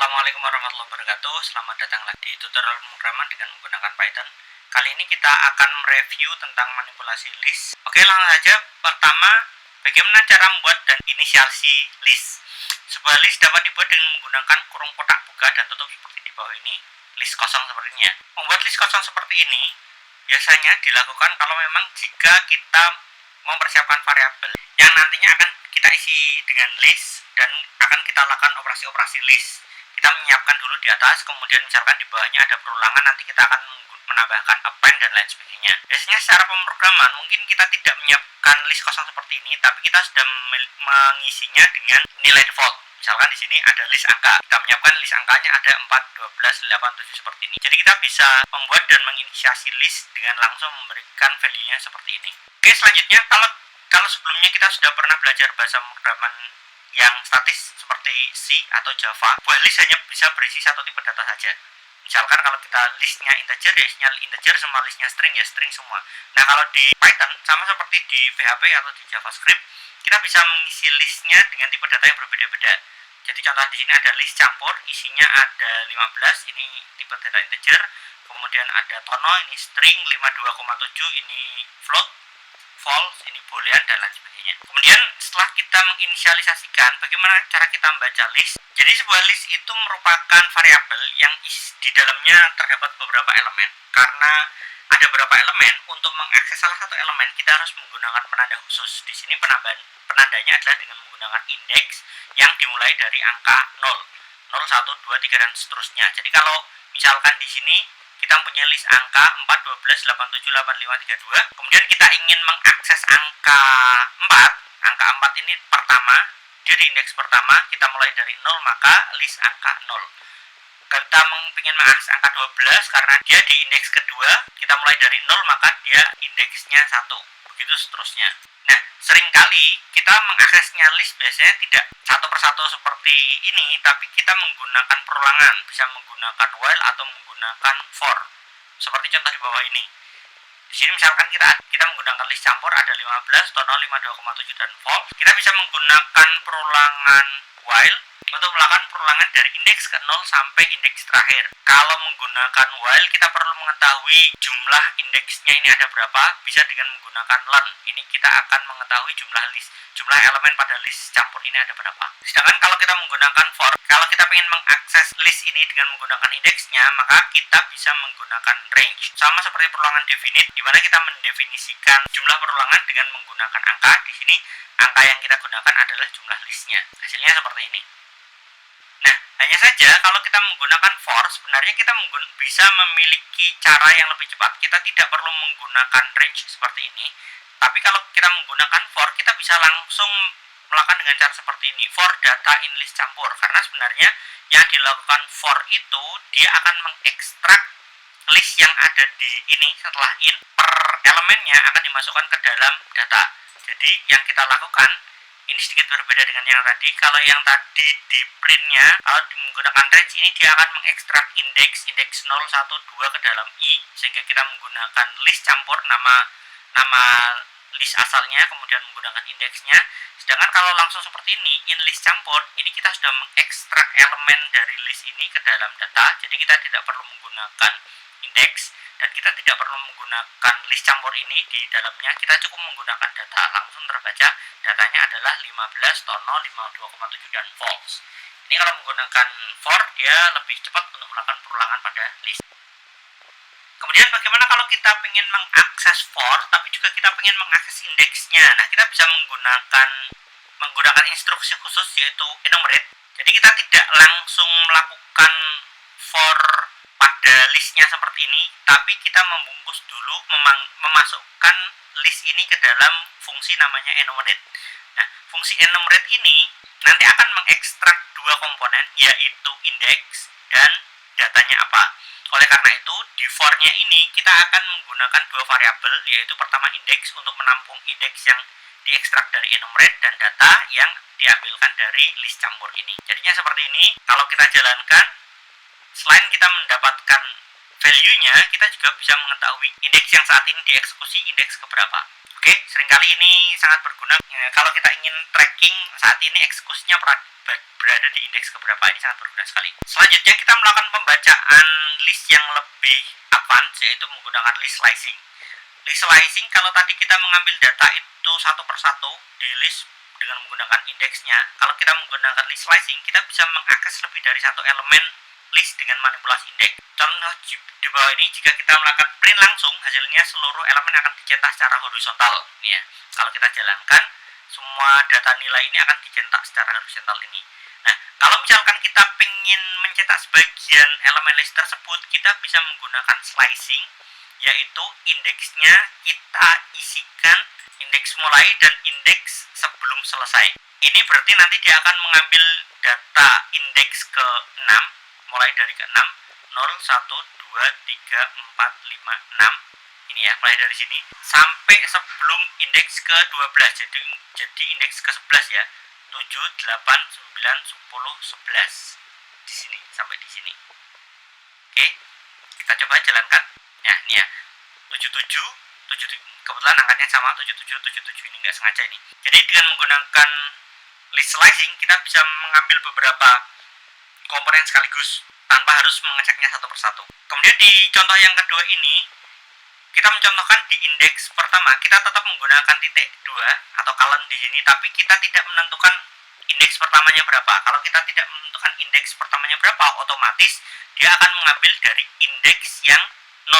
Assalamualaikum warahmatullahi wabarakatuh. Selamat datang lagi di tutorial pemrograman dengan menggunakan Python. Kali ini kita akan mereview tentang manipulasi list. Oke, langsung saja. Pertama, bagaimana cara membuat dan inisiasi list. Sebuah list dapat dibuat dengan menggunakan kurung kotak buka dan tutup seperti di bawah ini. List kosong sepertinya. Membuat list kosong seperti ini biasanya dilakukan kalau memang jika kita mempersiapkan variabel yang nantinya akan kita isi dengan list dan akan kita lakukan operasi-operasi list. Kita menyiapkan dulu di atas, kemudian misalkan di bawahnya ada perulangan, nanti kita akan menambahkan append dan lain sebagainya. Biasanya secara pemrograman mungkin kita tidak menyiapkan list kosong seperti ini, tapi kita sudah mengisinya dengan nilai default. Misalkan di sini ada list angka, kita menyiapkan list angkanya ada 4, 12, 8, 7 seperti ini. Jadi kita bisa membuat dan menginisiasi list dengan langsung memberikan value-nya seperti ini. Oke, selanjutnya kalau sebelumnya kita sudah pernah belajar bahasa pemrograman yang statis seperti C atau Java, sebuah list hanya bisa berisi satu tipe data saja. Misalkan kalau kita listnya integer, ya isinya integer, sama listnya string, ya string semua. Nah, kalau di Python, sama seperti di PHP atau di JavaScript, kita bisa mengisi listnya dengan tipe data yang berbeda-beda. Jadi contoh di sini ada list campur, isinya ada 15, ini tipe data integer. Kemudian ada tono, ini string, 52,7, ini float, false, ini boolean, dan lain sebagainya. Kemudian setelah kita menginisialisasikan, bagaimana cara kita membaca list? Jadi sebuah list itu merupakan variabel yang di dalamnya terdapat beberapa elemen. Karena ada beberapa elemen, untuk mengakses salah satu elemen kita harus menggunakan penanda khusus. Di sini penandanya adalah dengan menggunakan indeks yang dimulai dari angka 0, 0, 1, 2, 3, dan seterusnya. Jadi kalau misalkan di sini kita punya list angka 4, 12, 8, 7, 8, 5, 3, 2. Kemudian kita ingin mengakses angka 4. Angka 4 ini pertama, dia di indeks pertama, kita mulai dari 0, maka list angka 0. Kita ingin mengakses angka 12 karena dia di indeks kedua, kita mulai dari 0, maka dia indeksnya 1. Begitu seterusnya. Nah, seringkali kita mengaksesnya list biasanya tidak satu persatu seperti ini, tapi kita menggunakan perulangan, bisa menggunakan while atau menggunakan for. Seperti contoh di bawah ini. Di sini misalkan kita menggunakan list campur, ada 15, tono 52,7, dan false. Kita bisa menggunakan perulangan while untuk melakukan perulangan dari indeks ke 0 sampai indeks terakhir. Kalau menggunakan while, kita perlu mengetahui jumlah indeksnya ini ada berapa, bisa dengan menggunakan learn. Ini kita akan mengetahui jumlah elemen pada list campur ini ada berapa. Sedangkan kalau kita menggunakan for, kalau kita ingin mengakses list ini dengan menggunakan indeksnya, maka kita bisa menggunakan range. Sama seperti perulangan definite, di mana kita mendefinisikan jumlah perulangan dengan menggunakan angka. Di sini angka yang kita gunakan adalah jumlah listnya. Hasilnya seperti ini. Nah, hanya saja kalau kita menggunakan for, sebenarnya kita bisa memiliki cara yang lebih cepat. Kita tidak perlu menggunakan range seperti ini. Tapi kalau kita menggunakan for, kita bisa langsung melakukan dengan cara seperti ini, for data in list campur. Karena sebenarnya yang dilakukan for itu, dia akan mengekstrak list yang ada di ini setelah in, per elemennya akan dimasukkan ke dalam data. Jadi yang kita lakukan ini sedikit berbeda dengan yang tadi. Kalau yang tadi di printnya, kalau menggunakan range ini, dia akan mengekstrak indeks 0, 1, 2 ke dalam i, sehingga kita menggunakan list campur, nama list asalnya, kemudian menggunakan indeksnya. Sedangkan kalau langsung seperti ini, in list campur, ini kita sudah mengekstrak elemen dari list ini ke dalam data. Jadi kita tidak perlu menggunakan indeks, dan kita tidak perlu menggunakan list campur ini di dalamnya. Kita cukup menggunakan data, langsung terbaca datanya adalah 15, tono 52,7, dan false. Ini kalau menggunakan for, dia lebih cepat untuk melakukan perulangan pada list. Kemudian bagaimana kalau kita ingin mengakses for, tapi juga kita ingin mengakses indeksnya? Nah, kita bisa menggunakan instruksi khusus, yaitu enumerate. Jadi kita tidak langsung melakukan for pada listnya seperti ini, tapi kita membungkus dulu, memasukkan list ini ke dalam fungsi namanya enumerate. Nah, fungsi enumerate ini nanti akan mengekstrak dua komponen, yaitu indeks dan datanya apa. Oleh karena itu, di for-nya ini kita akan menggunakan dua variabel, yaitu pertama indeks untuk menampung indeks yang diekstrak dari enumerate, dan data yang diambilkan dari list campur ini. Jadinya seperti ini. Kalau kita jalankan, selain kita mendapatkan value-nya, kita juga bisa mengetahui indeks yang saat ini dieksekusi indeks keberapa. Oke, seringkali ini sangat berguna kalau kita ingin tracking saat ini eksekusinya berada di indeks keberapa. Ini sangat berguna sekali. Selanjutnya kita melakukan pembacaan list yang lebih advance, yaitu menggunakan list slicing. List slicing, kalau tadi kita mengambil data itu satu persatu di list dengan menggunakan indeksnya, kalau kita menggunakan list slicing, kita bisa mengakses lebih dari satu elemen list dengan manipulasi indeks. Contoh di bawah ini, jika kita melakukan print langsung, hasilnya seluruh elemen akan dicetak secara horizontal. Ya, kalau kita jalankan, semua data nilai ini akan dicetak secara horizontal ini. Nah, kalau misalkan kita ingin mencetak sebagian elemen list tersebut, kita bisa menggunakan slicing, yaitu indeksnya kita isikan indeks mulai dan indeks sebelum selesai. Ini berarti nanti dia akan mengambil data indeks ke-6, mulai dari ke-6, 0, 1, 2, 3, 4, 5, 6. Ini ya, mulai dari sini sampai sebelum indeks ke-12. Jadi indeks ke-11 ya. 7, 8, 9, 10, 11. Di sini, sampai di sini. Oke, kita coba jalankan. Ya, ini ya. 77, kebetulan angkanya sama, 77, 77 ini nggak sengaja ini. Jadi dengan menggunakan list slicing, kita bisa mengambil beberapa komponen sekaligus tanpa harus mengeceknya satu persatu. Kemudian di contoh yang kedua ini, kita mencontohkan di indeks pertama, kita tetap menggunakan titik 2 atau kalen di sini, tapi kita tidak menentukan indeks pertamanya berapa. Kalau kita tidak menentukan indeks pertamanya berapa, otomatis dia akan mengambil dari indeks yang 0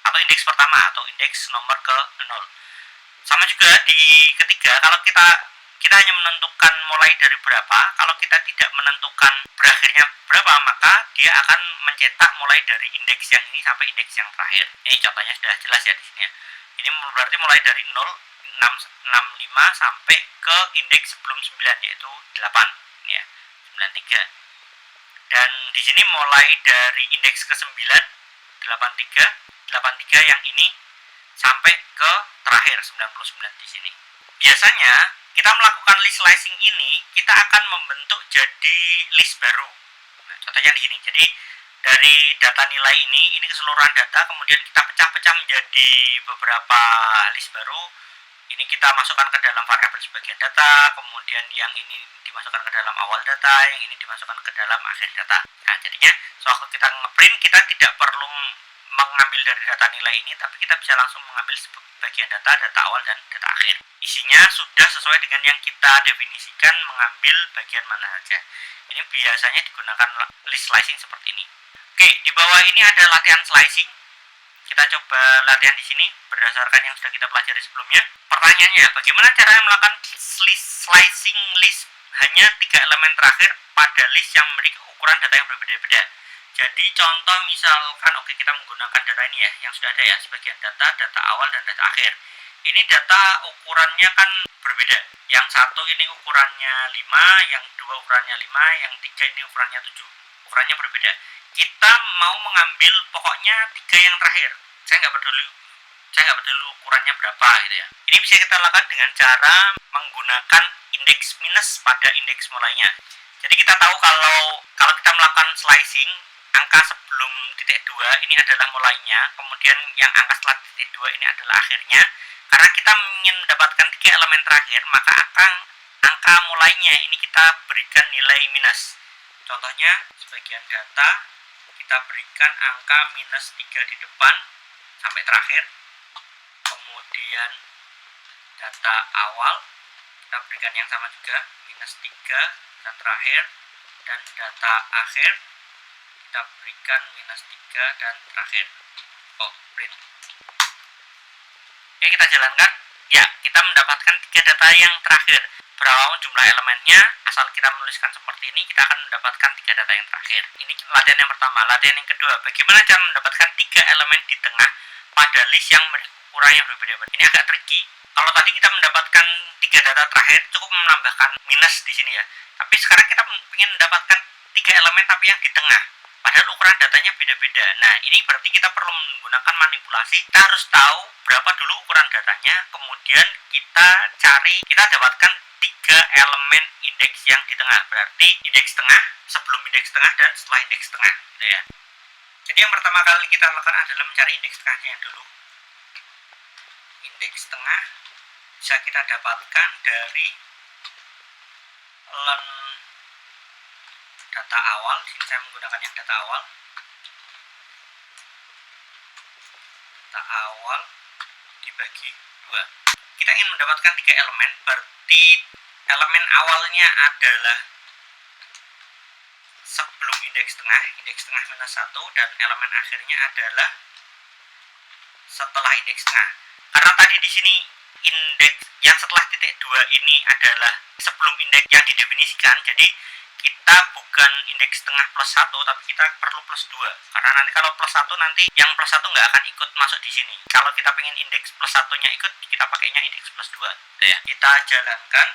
atau indeks pertama atau indeks nomor ke 0. Sama juga di ketiga, kalau kita hanya menentukan mulai dari berapa, kalau kita tidak menentukan berakhirnya berapa, maka dia akan mencetak mulai dari indeks yang ini sampai indeks yang terakhir. Ini contohnya sudah jelas ya di sini ya. Ini berarti mulai dari 0, 665 sampai ke indeks sebelum 9, yaitu 8 ya, 93. Dan di sini mulai dari indeks ke-9, 83 yang ini sampai ke terakhir 99 di sini. Biasanya kita melakukan list slicing ini, kita akan membentuk jadi list baru. Nah, contohnya di sini. Jadi dari data nilai ini keseluruhan data, kemudian kita pecah-pecah menjadi beberapa list baru. Ini kita masukkan ke dalam variabel sebagian data, kemudian yang ini dimasukkan ke dalam awal data, yang ini dimasukkan ke dalam akhir data. Nah, jadinya sewaktu kita ngeprint, kita tidak perlu mengambil dari data nilai ini, tapi kita bisa langsung mengambil sebagian data awal dan data akhir. Isinya sudah sesuai dengan yang kita definisikan, mengambil bagian mana saja. Ini biasanya digunakan list slicing seperti ini. Oke, di bawah ini ada latihan slicing. Kita coba latihan di sini berdasarkan yang sudah kita pelajari sebelumnya. Pertanyaannya, bagaimana cara melakukan slicing list hanya 3 elemen terakhir pada list yang memiliki ukuran data yang berbeda-beda? Jadi contoh misalkan, oke, kita menggunakan data ini ya, yang sudah ada ya, sebagian data awal dan data akhir. Ini data ukurannya kan berbeda. Yang satu ini ukurannya 5, yang dua ukurannya 5, yang tiga ini ukurannya 7. Ukurannya berbeda. Kita mau mengambil pokoknya 3 yang terakhir. Saya nggak peduli ukurannya berapa gitu ya. Ini bisa kita lakukan dengan cara menggunakan indeks minus pada indeks mulainya. Jadi kita tahu kalau kita melakukan slicing, angka sebelum titik 2 ini adalah mulainya, kemudian yang angka setelah titik 2 ini adalah akhirnya. Karena kita ingin mendapatkan 3 elemen terakhir, maka angka mulainya ini kita berikan nilai minus. Contohnya, sebagian data kita berikan angka minus 3 di depan sampai terakhir. Kemudian data awal kita berikan yang sama juga, minus 3 dan terakhir. Dan data akhir kita berikan minus 3 dan terakhir. Print. Oke, kita jalankan. Ya, kita mendapatkan 3 data yang terakhir. Berapapun jumlah elemennya, asal kita menuliskan seperti ini, kita akan mendapatkan 3 data yang terakhir. Ini latihan yang pertama. Latihan yang kedua, bagaimana cara mendapatkan 3 elemen di tengah pada list yang ukurannya berbeda-beda. Ini agak tricky. Kalau tadi kita mendapatkan 3 data terakhir, cukup menambahkan minus di sini ya. Tapi sekarang kita ingin mendapatkan 3 elemen tapi yang di tengah. Padahal ukuran datanya beda-beda. Nah, ini berarti kita perlu menggunakan manipulasi. Kita harus tahu berapa dulu ukuran datanya, kemudian kita dapatkan 3 elemen indeks yang di tengah. Berarti indeks tengah, sebelum indeks tengah, dan setelah indeks tengah, gitu ya. Jadi yang pertama kali kita lakukan adalah mencari indeks tengahnya dulu. Indeks tengah bisa kita dapatkan dari len data awal. Di sini saya menggunakan yang data awal. Data awal dibagi 2. Kita ingin mendapatkan 3 elemen, berarti elemen awalnya adalah sebelum indeks tengah minus 1, dan elemen akhirnya adalah setelah indeks tengah. Karena tadi di sini indeks yang setelah titik 2 ini adalah sebelum indeks yang didefinisikan, jadi kita bukan indeks tengah plus 1, tapi kita perlu plus 2. Karena nanti kalau plus 1, nanti yang plus 1 nggak akan ikut masuk di sini. Kalau kita pengen indeks plus 1-nya ikut, kita pakainya indeks plus 2. Ya, kita jalankan.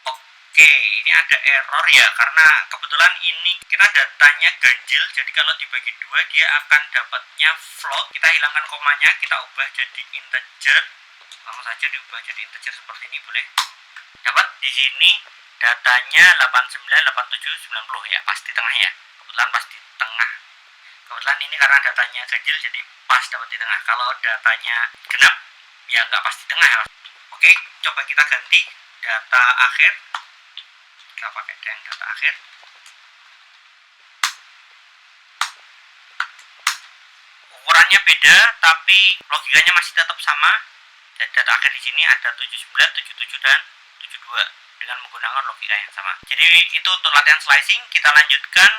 Oke, ini ada error ya, karena kebetulan ini kita datanya ganjil, jadi kalau dibagi 2 dia akan dapatnya float. Kita hilangkan komanya, kita ubah jadi integer. Langsung saja diubah jadi integer seperti ini, boleh. Dapat di sini datanya 89, 87, 90 ya, pas di tengah ya. Kebetulan pas di tengah. Kebetulan ini karena datanya ganjil jadi pas dapat di tengah. Kalau datanya genap ya nggak pas di tengah ya. Oke, coba kita ganti data akhir. Kita pakai yang data akhir. Ukurannya beda tapi logikanya masih tetap sama. Dan data akhir di sini ada 79, 77 dan 72 dengan menggunakan logika yang sama. Jadi itu untuk latihan slicing. Kita lanjutkan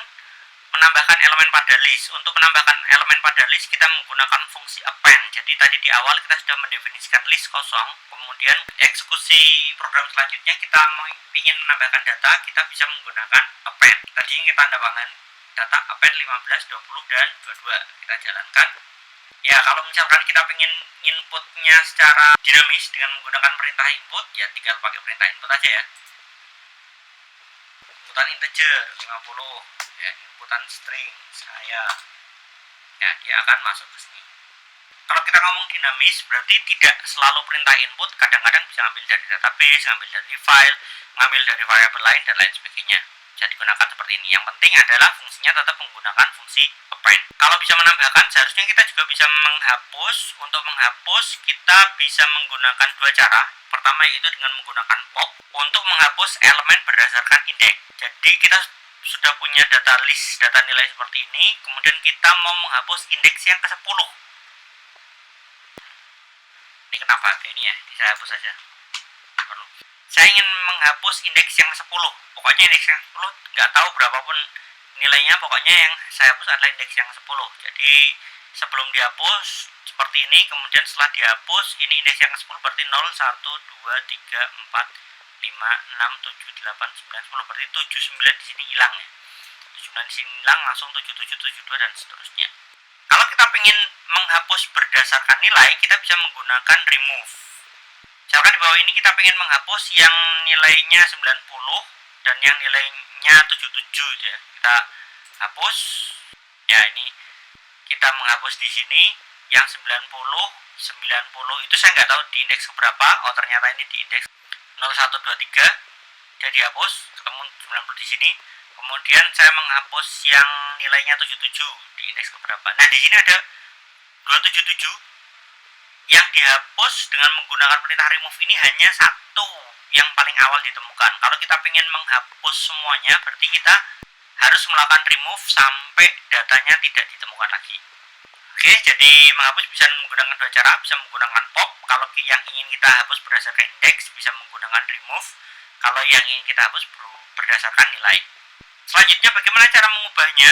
menambahkan elemen pada list. Untuk menambahkan elemen pada list kita menggunakan fungsi append. Jadi tadi di awal kita sudah mendefinisikan list kosong, kemudian eksekusi program selanjutnya kita ingin menambahkan data, kita bisa menggunakan append. Tadi kita tambahkan data append 15, 20 dan 22. Kita jalankan. Ya, kalau misalkan kita ingin inputnya secara dinamis dengan menggunakan perintah input, ya tinggal pakai perintah input aja ya. Inputan integer 50, ya, inputan string saya, ya dia akan masuk ke sini. Kalau kita ngomong dinamis, berarti tidak selalu perintah input, kadang-kadang bisa ngambil dari database, ngambil dari file, ngambil dari variabel lain dan lain sebagainya. Bisa digunakan seperti ini. Yang penting adalah fungsinya tetap menggunakan fungsi append. Kalau bisa menambahkan, seharusnya kita juga bisa menghapus. Untuk menghapus, kita bisa menggunakan 2 cara. Pertama yaitu dengan menggunakan pop untuk menghapus elemen berdasarkan indeks. Jadi kita sudah punya data list, data nilai seperti ini, kemudian kita mau menghapus indeks yang ke-10. Ini kenapa kayak ini ya? Saya hapus saja. Perlu. Saya ingin menghapus indeks yang 10. Pokoknya indeks yang 10 nggak tahu berapapun nilainya, pokoknya yang saya hapus adalah indeks yang 10. Jadi sebelum dihapus seperti ini, kemudian setelah dihapus ini indeks yang 10 berarti 0, 1, 2, 3, 4, 5, 6, 7, 8, 9, 10. Berarti 79 di sini hilang ya. 79 di sini hilang, langsung 77, 72 dan seterusnya. Kalau kita ingin menghapus berdasarkan nilai, kita bisa menggunakan remove. Misalkan di bawah ini kita ingin menghapus yang nilainya 90 dan yang nilainya 77 ya. Kita hapus. Ya, ini kita menghapus di sini yang 90 itu saya nggak tahu di indeks berapa. Oh, ternyata ini di indeks 0123. Jadi dihapus, kemudian 90 di sini. Kemudian saya menghapus yang nilainya 77 di indeks berapa. Nah, di sini ada 277. Yang dihapus dengan menggunakan perintah remove ini hanya satu yang paling awal ditemukan. Kalau kita ingin menghapus semuanya, berarti kita harus melakukan remove sampai datanya tidak ditemukan lagi. Oke, jadi menghapus bisa menggunakan 2 cara, bisa menggunakan pop. Kalau yang ingin kita hapus berdasarkan indeks, bisa menggunakan remove. Kalau yang ingin kita hapus berdasarkan nilai. Selanjutnya, bagaimana cara mengubahnya?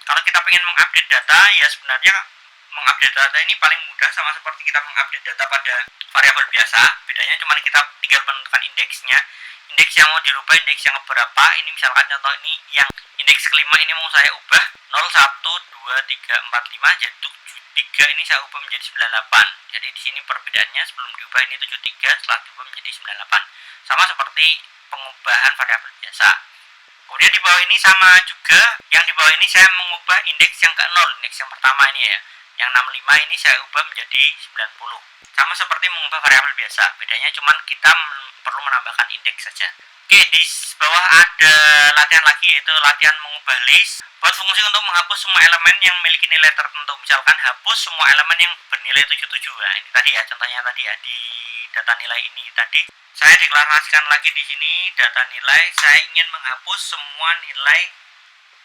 Kalau kita ingin mengupdate data, ya sebenarnya mengupdate data ini paling mudah, sama seperti kita mengupdate data pada variabel biasa. Bedanya cuma kita tinggal menentukan indeksnya. Indeks yang mau dirubah indeks yang berapa. Ini misalkan contoh ini yang indeks kelima ini mau saya ubah 0, 1, 2, 3, 4, 5, jadi 73 ini saya ubah menjadi 98. Jadi di sini perbedaannya sebelum diubah ini 73, setelah diubah menjadi 98. Sama seperti pengubahan variabel biasa. Kemudian di bawah ini sama juga, yang di bawah ini saya mengubah indeks yang ke 0, indeks yang pertama ini ya. Yang 65 ini saya ubah menjadi 90. Sama seperti mengubah variabel biasa, bedanya cuman kita perlu menambahkan indeks saja. Oke, di bawah ada latihan lagi, yaitu latihan mengubah list. Buat fungsi untuk menghapus semua elemen yang memiliki nilai tertentu. Misalkan hapus semua elemen yang bernilai 77. Nah, ini tadi ya, contohnya tadi ya, di data nilai ini tadi Saya deklarasikan lagi di sini data nilai. Saya ingin menghapus semua nilai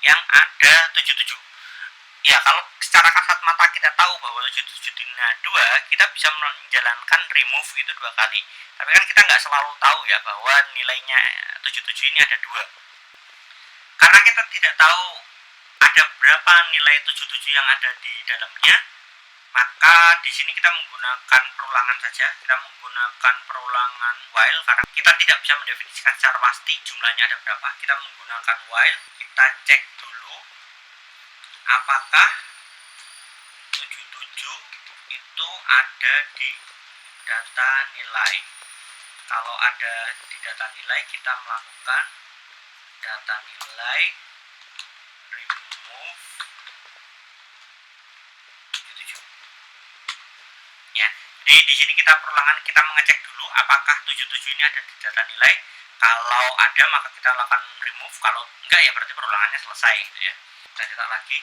yang ada 77. Ya, kalau secara kasat mata kita tahu bahwa 77 dina 2, kita bisa menjalankan remove itu 2 kali. Tapi kan kita nggak selalu tahu ya bahwa nilainya 77 ini ada 2. Karena kita tidak tahu ada berapa nilai 77 yang ada di dalamnya, maka di sini kita menggunakan perulangan saja. Kita menggunakan perulangan while karena kita tidak bisa mendefinisikan secara pasti jumlahnya ada berapa. Kita menggunakan while, kita cek dulu apakah 77 itu ada di data nilai. Kalau ada di data nilai, kita melakukan data nilai remove 77. Ya, jadi di sini kita perulangan, kita mengecek dulu apakah 77 ini ada di data nilai. Kalau ada maka kita lakukan remove, kalau enggak ya berarti perulangannya selesai gitu ya. Kita cetak lagi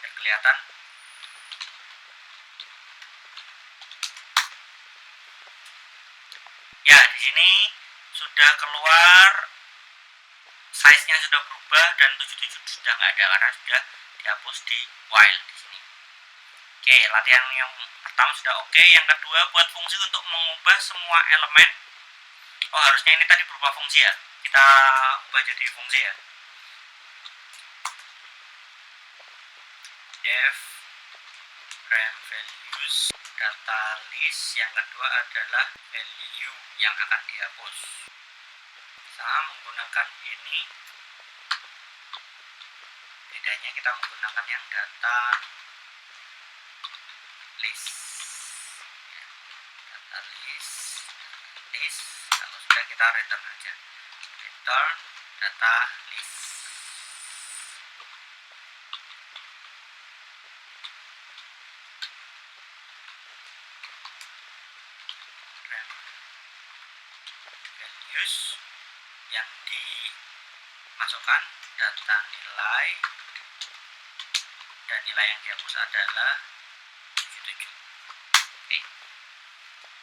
biar kelihatan. Ya, di sini sudah keluar, size-nya sudah berubah dan 77 sudah nggak ada karena sudah dihapus di while di sini. Oke, latihan yang pertama sudah oke. Yang kedua, buat fungsi untuk mengubah semua elemen. Oh, harusnya ini tadi berupa fungsi ya. Kita ubah jadi fungsi ya. Def rem values data list. Yang kedua adalah value yang akan dihapus. Sama menggunakan ini. Bedanya kita menggunakan yang data list. Data list. Kalau sudah kita return aja. Return data list. Values yang dimasukkan data nilai dan nilai yang dihapus adalah 77. Oke.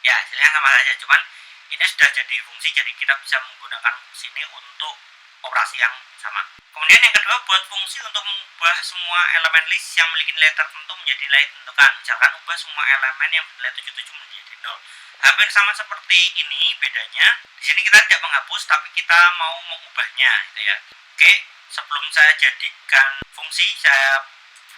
Ya, hasilnya sama saja, cuman ini sudah jadi fungsi, jadi kita bisa menggunakan fungsi ini untuk operasi yang sama. Kemudian yang kedua, buat fungsi untuk mengubah semua elemen list yang memiliki nilai tertentu menjadi nilai tentukan. Misalkan ubah semua elemen yang bernilai 77 menjadi 0. Hampir sama seperti ini, bedanya di sini kita tidak menghapus tapi kita mau mengubahnya gitu ya. Oke, sebelum saya jadikan fungsi, saya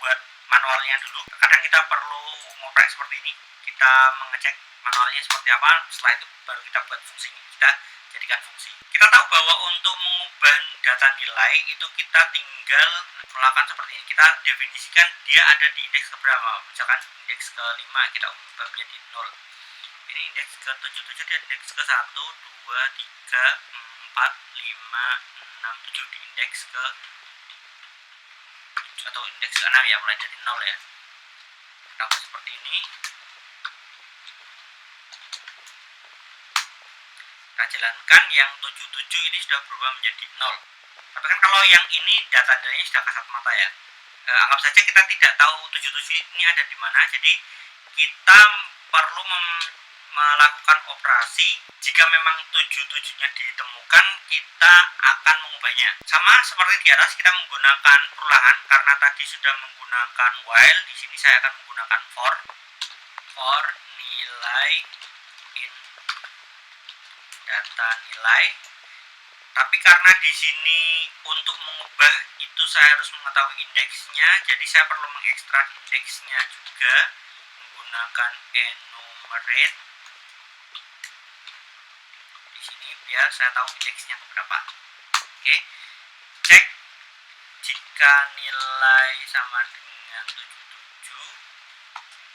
buat manualnya dulu. Kadang kita perlu ngoprek seperti ini. Kita mengecek manualnya seperti apa, setelah itu baru kita buat fungsinya, kita jadikan fungsi. Kita tahu bahwa untuk mengubah data nilai itu kita tinggal melakukan seperti ini. Kita definisikan dia ada di indeks keberapa. Misalkan indeks ke-5 kita ubah menjadi 0. Ini indeks ke-77 dan indeks ke-1, 2, 3, 4, 5, 6, 7 di indeks ke atau indeks ke-6 ya, mulai dari 0 ya. Kita buat seperti ini. Kita jalankan, yang 77 ini sudah berubah menjadi 0. Tapi kan kalau yang ini data nilainya sudah kasat mata ya. Anggap saja kita tidak tahu 77 ini ada di mana, jadi kita perlu melakukan operasi. Jika memang 77-nya ditemukan, kita akan mengubahnya. Sama seperti di atas, kita menggunakan perulangan karena tadi sudah menggunakan while. Di sini saya akan menggunakan for nilai in data nilai. Tapi karena di sini untuk mengubah itu saya harus mengetahui indeksnya, jadi saya perlu mengekstrak indeksnya juga menggunakan enumerate. Di sini biar saya tahu indeksnya berapa. Oke, cek jika nilai sama dengan 77,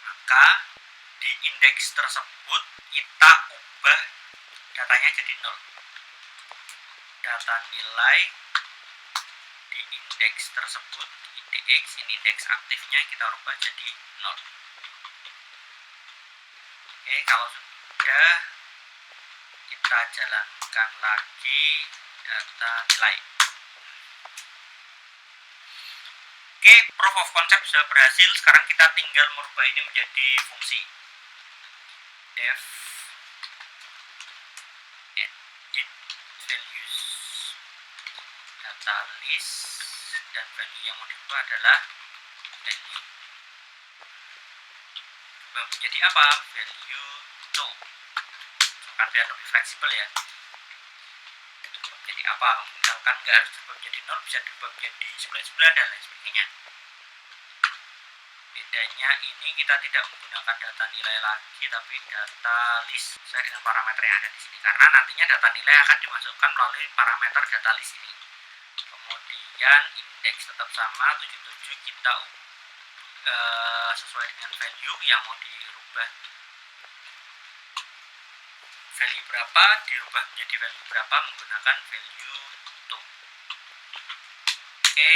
maka di indeks tersebut kita ubah datanya jadi 0. Data nilai di indeks tersebut, indeks, ini indeks aktifnya kita ubah jadi 0. Oke, kalau sudah, kita jalankan lagi data nilai. Oke, proof of concept sudah berhasil. Sekarang kita tinggal merubah ini menjadi fungsi. Def data list, dan value yang mau diubah adalah value. Berubah menjadi apa? Value to. Kan biar lebih fleksibel ya. Jadi apa? Misalkan nggak harus berubah menjadi 0, bisa berubah menjadi 99 dan lain sebagainya. Bedanya ini kita tidak menggunakan data nilai lagi, tapi data list sesuai dengan parameter yang ada di sini. Karena nantinya data nilai akan dimasukkan melalui parameter data list ini. Kemudian indeks tetap sama 77, kita sesuai dengan value yang mau dirubah. Value berapa dirubah menjadi value berapa menggunakan value to. Oke,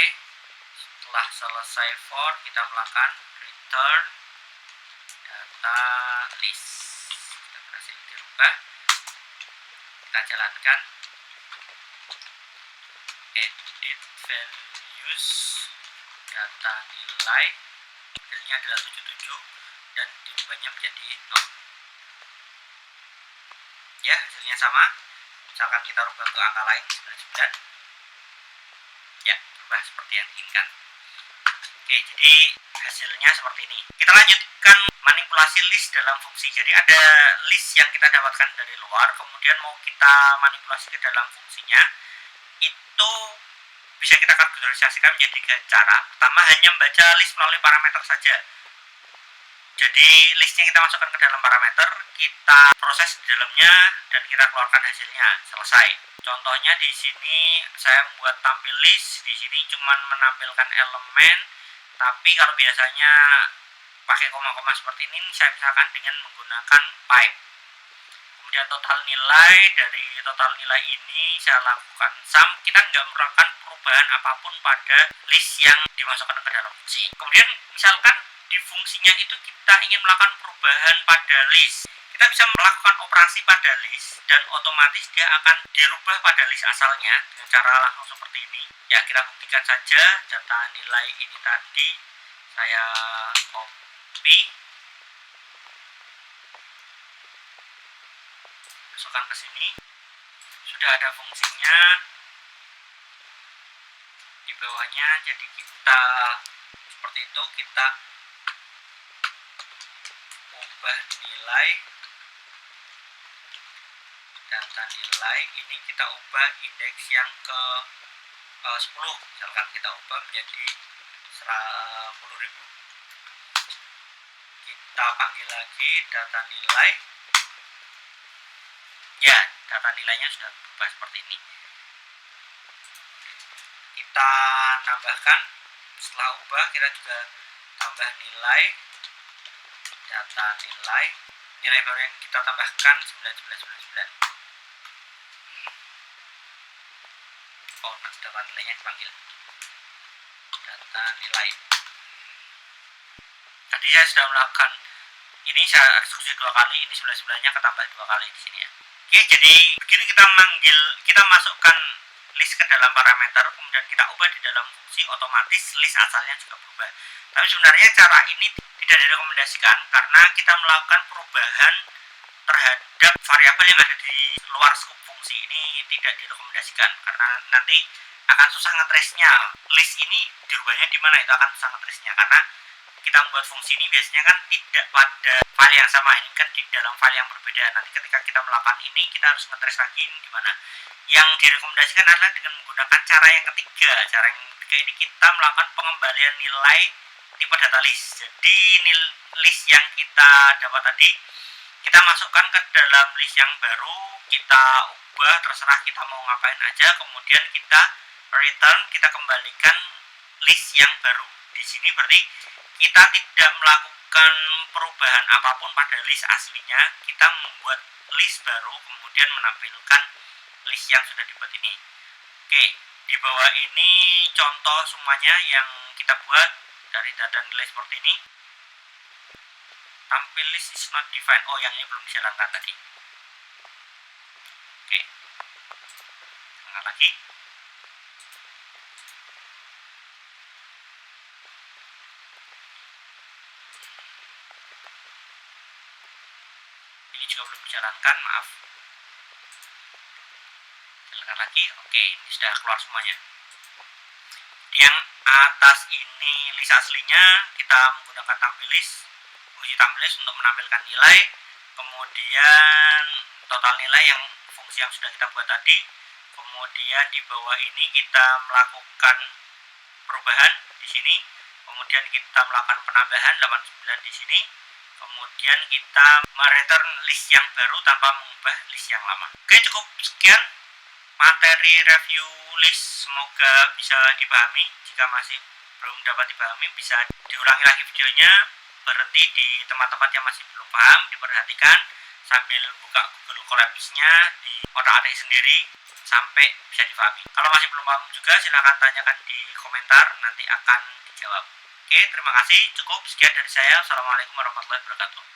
setelah selesai for, kita melakukan return data list. Kita berhasil dirubah. Kita jalankan edit values, data nilai, hasilnya adalah 77 dan dirubahnya menjadi 0. Ya, hasilnya sama. Misalkan kita rubah ke angka lain 99, ya berubah seperti yang diinginkan. Oke, jadi hasilnya seperti ini. Kita lanjutkan manipulasi list dalam fungsi. Jadi ada list yang kita dapatkan dari luar, kemudian mau kita manipulasi ke dalam fungsinya. Itu bisa kita kategorisasikan menjadi 3 cara. Pertama, hanya membaca list melalui parameter saja. Jadi listnya kita masukkan ke dalam parameter, kita proses di dalamnya, dan kita keluarkan hasilnya. Selesai. Contohnya di sini saya membuat tampil list. Di sini cuma menampilkan elemen, tapi kalau biasanya pakai koma-koma seperti ini, saya misalkan dengan menggunakan pipe. Kemudian total nilai, dari total nilai ini saya lakukan sum. Kita nggak melakukan perubahan apapun pada list yang dimasukkan ke dalam fungsi. Kemudian misalkan di fungsinya itu kita ingin melakukan perubahan pada list, kita bisa melakukan operasi pada list dan otomatis dia akan dirubah pada list asalnya dengan cara langsung seperti ini. Ya, kita buktikan saja. Data nilai ini tadi saya copy, masukkan ke sini. Sudah ada fungsinya di bawahnya. Jadi kita seperti itu, kita ubah nilai, data nilai ini kita ubah indeks yang ke 10, misalkan kita ubah menjadi 10.000. Kita panggil lagi data nilai. Ya, data nilainya sudah berubah seperti ini. Kita nambahkan, setelah ubah kita juga tambah nilai, data nilai. Nilai baru yang kita tambahkan 1999. Oh, nah, data nilainya dipanggil data nilai. Tadi saya sudah melakukan ini, saya eksekusi 2 kali, ini 99-nya ketambah 2 kali di sini ya. Oke, jadi begini kita masukkan list ke dalam parameter, kemudian kita ubah di dalam fungsi, otomatis list asalnya juga berubah. Tapi sebenarnya cara ini tidak direkomendasikan karena kita melakukan perubahan terhadap variabel yang ada di luar skop fungsi. Ini tidak direkomendasikan karena nanti akan susah ngetrace-nya. List ini dirubahnya di mana, itu akan susah ngetrace-nya karena kita membuat fungsi ini biasanya kan tidak pada file yang sama, ini kan di dalam file yang berbeda. Nanti ketika kita melakukan ini, kita harus ngetrace lagi ini di mana. Yang direkomendasikan adalah dengan menggunakan cara yang ketiga. Cara yang ketiga ini kita melakukan pengembalian nilai tipe data list. Jadi list yang kita dapat tadi kita masukkan ke dalam list yang baru, kita ubah, terserah kita mau ngapain aja. Kemudian kita return, kita kembalikan list yang baru. Di sini berarti kita tidak melakukan perubahan apapun pada list aslinya, kita membuat list baru kemudian menampilkan list yang sudah dibuat ini. Oke, di bawah ini contoh semuanya yang kita buat dari data nilai seperti ini. Tampil list is not defined. Oh, yang ini belum dijalankan tadi. Oke, ulang lagi. Ini juga belum dijalankan, maaf. Jalankan lagi. Oke, ini sudah keluar semuanya. Yang atas ini list aslinya, kita menggunakan tampil list, fungsi tampil list untuk menampilkan nilai, kemudian total nilai yang fungsi yang sudah kita buat tadi. Kemudian di bawah ini kita melakukan perubahan di sini, kemudian kita melakukan penambahan 89 di sini, kemudian kita mereturn list yang baru tanpa mengubah list yang lama. Oke, cukup sekian materi review list, semoga bisa dipahami. Jika masih belum dapat dipahami, bisa diulangi lagi videonya, berhenti di tempat-tempat yang masih belum paham, diperhatikan sambil buka Google Colabs-nya, di otak-atik sendiri sampai bisa dipahami. Kalau masih belum paham juga, silahkan tanyakan di komentar, nanti akan dijawab. Oke, terima kasih. Cukup sekian dari saya. Assalamualaikum warahmatullahi wabarakatuh.